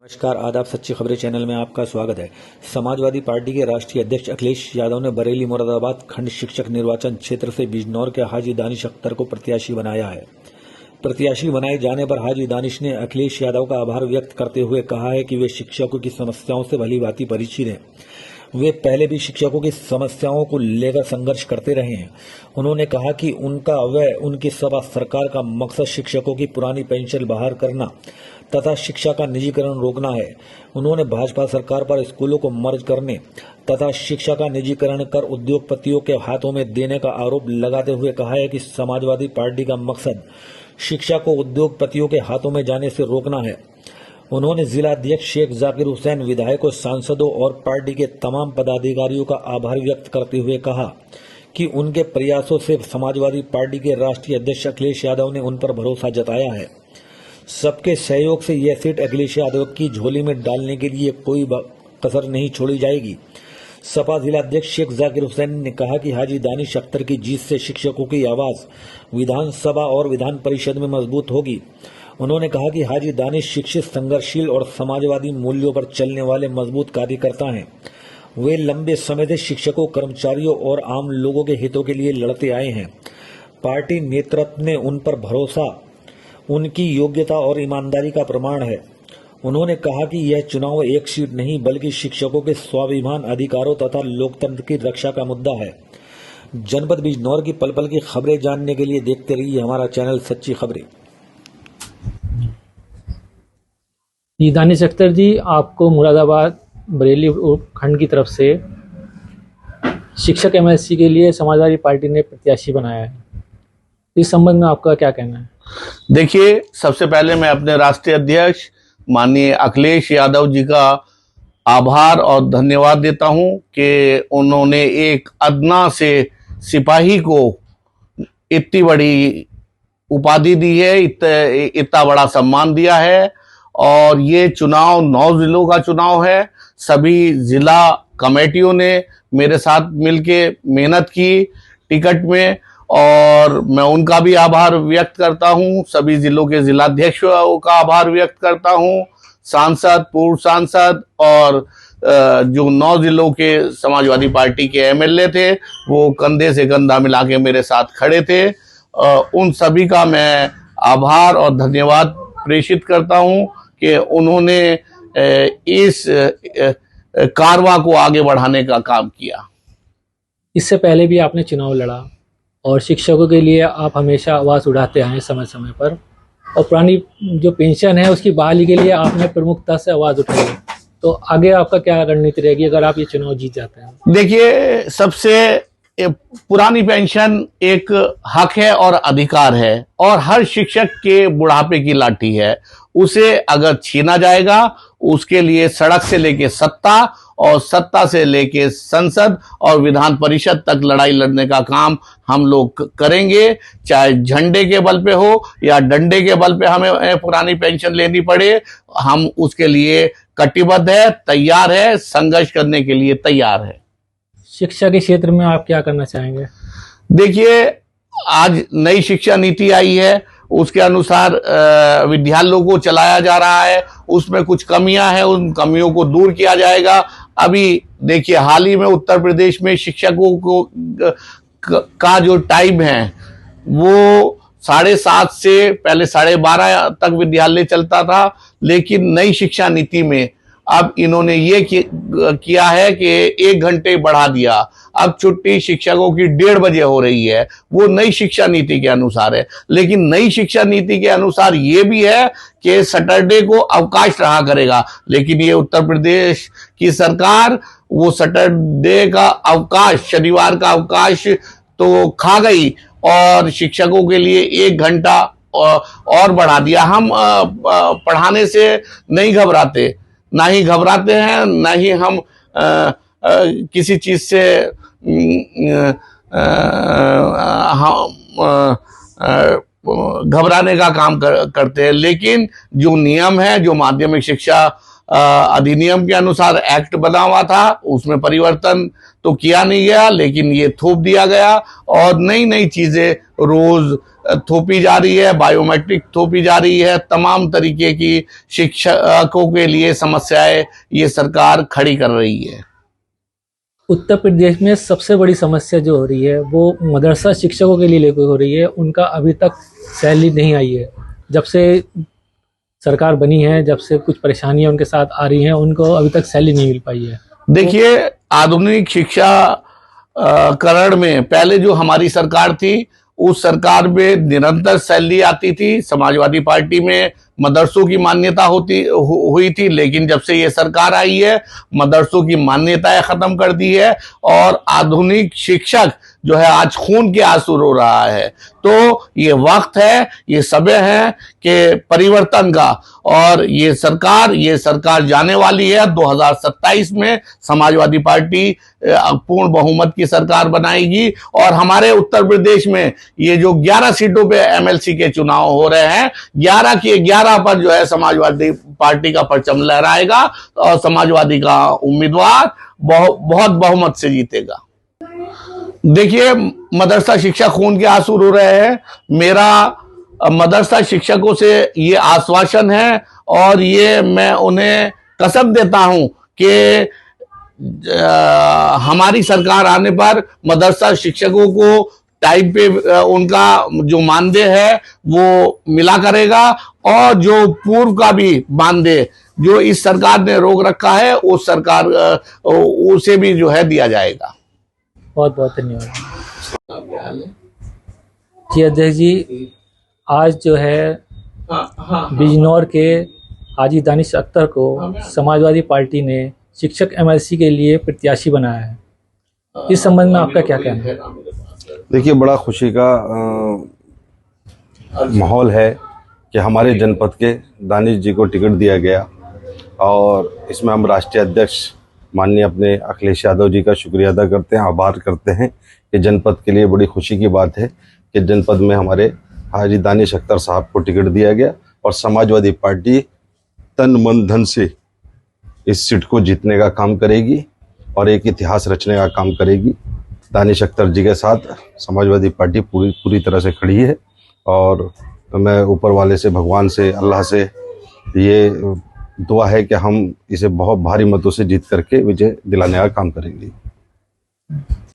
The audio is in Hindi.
नमस्कार, आदाब। सच्ची खबरें चैनल में आपका स्वागत है। समाजवादी पार्टी के राष्ट्रीय अध्यक्ष अखिलेश यादव ने बरेली मुरादाबाद खंड शिक्षक निर्वाचन क्षेत्र से बिजनौर के हाजी दानिश अख्तर को प्रत्याशी बनाया है। प्रत्याशी बनाए जाने पर हाजी दानिश ने अखिलेश यादव का आभार व्यक्त करते हुए कहा है कि वे शिक्षकों की समस्याओं से भलीभांति परिचित हैं। वे पहले भी शिक्षकों की समस्याओं को लेकर संघर्ष करते रहे हैं। उन्होंने कहा कि उनका व उनकी सपा सरकार का मकसद शिक्षकों की पुरानी पेंशन बहाल करना तथा शिक्षा का निजीकरण रोकना है। उन्होंने भाजपा सरकार पर स्कूलों को मर्ज करने तथा शिक्षा का निजीकरण कर उद्योगपतियों के हाथों में देने का आरोप लगाते हुए कहा है कि समाजवादी पार्टी का मकसद शिक्षा को उद्योगपतियों के हाथों में जाने से रोकना है। उन्होंने जिलाध्यक्ष शेख जाकिर हुसैन, विधायकों, सांसदों और पार्टी के तमाम पदाधिकारियों का आभार व्यक्त करते हुए कहा कि उनके प्रयासों से समाजवादी पार्टी के राष्ट्रीय अध्यक्ष अखिलेश यादव ने उन पर भरोसा जताया है। सबके सहयोग से यह सीट अखिलेश यादव की झोली में डालने के लिए कोई कसर नहीं छोड़ी जाएगी। सपा जिलाध्यक्ष शेख जाकिर हुसैन ने कहा कि हाजी दानिश अख्तर की जीत से शिक्षकों की आवाज विधानसभा और विधान परिषद में मजबूत होगी। उन्होंने कहा कि हाजी दानिश शिक्षित, संघर्षशील और समाजवादी मूल्यों पर चलने वाले मजबूत कार्यकर्ता हैं। वे लंबे समय से शिक्षकों, कर्मचारियों और आम लोगों के हितों के लिए लड़ते आए हैं। पार्टी नेतृत्व ने उन पर भरोसा उनकी योग्यता और ईमानदारी का प्रमाण है। उन्होंने कहा कि यह चुनाव एक सीट नहीं बल्कि शिक्षकों के स्वाभिमान, अधिकारों तथा लोकतंत्र की रक्षा का मुद्दा है। जनपद बिजनौर की पल पल की खबरें जानने के लिए देखते रहिए हमारा चैनल सच्ची खबरें। जी, दानिश अख्तर जी, आपको मुरादाबाद बरेली खंड की तरफ से शिक्षक एमएससी के लिए समाजवादी पार्टी ने प्रत्याशी बनाया है। इस संबंध में आपका क्या कहना है? देखिए, सबसे पहले मैं अपने राष्ट्रीय अध्यक्ष माननीय अखिलेश यादव जी का आभार और धन्यवाद देता हूं कि उन्होंने एक अदना से सिपाही को इतनी बड़ी उपाधि दी है, इतना बड़ा सम्मान दिया है। और ये चुनाव 9 जिलों का चुनाव है। सभी जिला कमेटियों ने मेरे साथ मिलके मेहनत की टिकट में, और मैं उनका भी आभार व्यक्त करता हूं। सभी जिलों के जिलाध्यक्षों का आभार व्यक्त करता हूं। सांसद, पूर्व सांसद और जो 9 जिलों के समाजवादी पार्टी के एमएलए थे, वो कंधे से कंधा मिला के मेरे साथ खड़े थे। उन सभी का मैं आभार और धन्यवाद प्रेषित करता हूं कि उन्होंने इस कारवां को आगे बढ़ाने का काम किया। इससे पहले भी आपने चुनाव लड़ा और शिक्षकों के लिए आप हमेशा आवाज़ उठाते आए समय समय पर, और पुरानी जो पेंशन है उसकी बहाली के लिए आपने प्रमुखता से आवाज़ उठाई। तो आगे आपका क्या रणनीति रहेगी अगर आप ये चुनाव जीत जाते हैं? देखिए, सबसे पुरानी पेंशन एक हक है और अधिकार है, और हर शिक्षक के बुढ़ापे की लाठी है। उसे अगर छीना जाएगा, उसके लिए सड़क से लेके सत्ता और सत्ता से लेके संसद और विधान परिषद तक लड़ाई लड़ने का काम हम लोग करेंगे। चाहे झंडे के बल पे हो या डंडे के बल पे हमें पुरानी पेंशन लेनी पड़े, हम उसके लिए कटिबद्ध है, तैयार है, संघर्ष करने के लिए तैयार है। शिक्षा के क्षेत्र में आप क्या करना चाहेंगे? देखिए, आज नई शिक्षा नीति आई है, उसके अनुसार विद्यालयों को चलाया जा रहा है। उसमें कुछ कमियां हैं, उन कमियों को दूर किया जाएगा। अभी देखिए, हाल ही में उत्तर प्रदेश में शिक्षकों को का जो टाइम है वो 7:30 से पहले 12:30 तक विद्यालय चलता था, लेकिन नई शिक्षा नीति में अब इन्होंने ये किया है कि 1 घंटे बढ़ा दिया। अब छुट्टी शिक्षकों की 1:30 बजे हो रही है। वो नई शिक्षा नीति के अनुसार है। लेकिन नई शिक्षा नीति के अनुसार ये भी है कि सैटरडे को अवकाश रहा करेगा। लेकिन ये उत्तर प्रदेश की सरकार वो सैटरडे का अवकाश, शनिवार का अवकाश तो खा गई और शिक्षकों के लिए 1 घंटा और बढ़ा दिया। हम पढ़ाने से नहीं घबराते, ना ही घबराते हैं, ना ही हम किसी चीज से घबराने का काम करते हैं। लेकिन जो नियम है, जो माध्यमिक शिक्षा अधिनियम के अनुसार एक्ट बना हुआ था, उसमें परिवर्तन तो किया नहीं गया, लेकिन ये थोप दिया गया और नई नई चीजें रोज थोपी जा रही है, बायोमेट्रिक थोपी जा रही है, तमाम तरीके की शिक्षकों के लिए समस्याएं ये सरकार खड़ी कर रही है। उत्तर प्रदेश में सबसे बड़ी समस्या जो हो रही है वो मदरसा शिक्षकों के लिए लेकर हो रही है। उनका अभी तक सैलरी नहीं आई है। जब से सरकार बनी है, जब से कुछ परेशानियां उनके साथ आ रही हैं, उनको अभी तक सैलरी नहीं मिल पाई है। देखिए, आधुनिक शिक्षा करण में पहले जो हमारी सरकार थी, उस सरकार में निरंतर सैलरी आती थी। समाजवादी पार्टी में मदरसों की मान्यता हुई थी, लेकिन जब से ये सरकार आई है, मदरसों की मान्यताएं खत्म कर दी है और आधुनिक शिक्षक जो है आज खून के आंसू रो रहा है। तो ये वक्त है, ये समय है कि परिवर्तन का, और ये सरकार जाने वाली है। 2027 में समाजवादी पार्टी पूर्ण बहुमत की सरकार बनाएगी और हमारे उत्तर प्रदेश में ये जो 11 सीटों पे एमएलसी के चुनाव हो रहे हैं, 11 के 11 पर जो है समाजवादी पार्टी का परचम लहराएगा और समाजवादी का उम्मीदवार बहुत बहुमत से जीतेगा। देखिए, मदरसा शिक्षक खून के आंसू रो रहे हैं। मेरा मदरसा शिक्षकों से ये आश्वासन है और ये मैं उन्हें कसम देता हूं कि हमारी सरकार आने पर मदरसा शिक्षकों को टाइम पे उनका जो मानदेय है वो मिला करेगा और जो पूर्व का भी मानदेय जो इस सरकार ने रोक रखा है, उस सरकार उसे भी जो है दिया जाएगा। बहुत बहुत धन्यवाद जी। अध्यक्ष जी, आज जो है बिजनौर के हाजी दानिश अख्तर को समाजवादी पार्टी ने शिक्षक एमएलसी के लिए प्रत्याशी बनाया है। इस संबंध में आपका क्या कहना है? देखिए, बड़ा खुशी का माहौल है कि हमारे जनपद के दानिश जी को टिकट दिया गया और इसमें हम राष्ट्रीय अध्यक्ष माननीय अपने अखिलेश यादव जी का शुक्रिया अदा करते हैं, आभार करते हैं कि जनपद के लिए बड़ी खुशी की बात है कि जनपद में हमारे हाजी दानिश अख्तर साहब को टिकट दिया गया और समाजवादी पार्टी तन मन धन से इस सीट को जीतने का काम करेगी और एक इतिहास रचने का काम करेगी। दानिश अख्तर जी के साथ समाजवादी पार्टी पूरी तरह से खड़ी है और मैं ऊपर वाले से, भगवान से, अल्लाह से ये दुआ है कि हम इसे बहुत भारी मतों से जीत करके विजय दिलाने का काम करेंगे।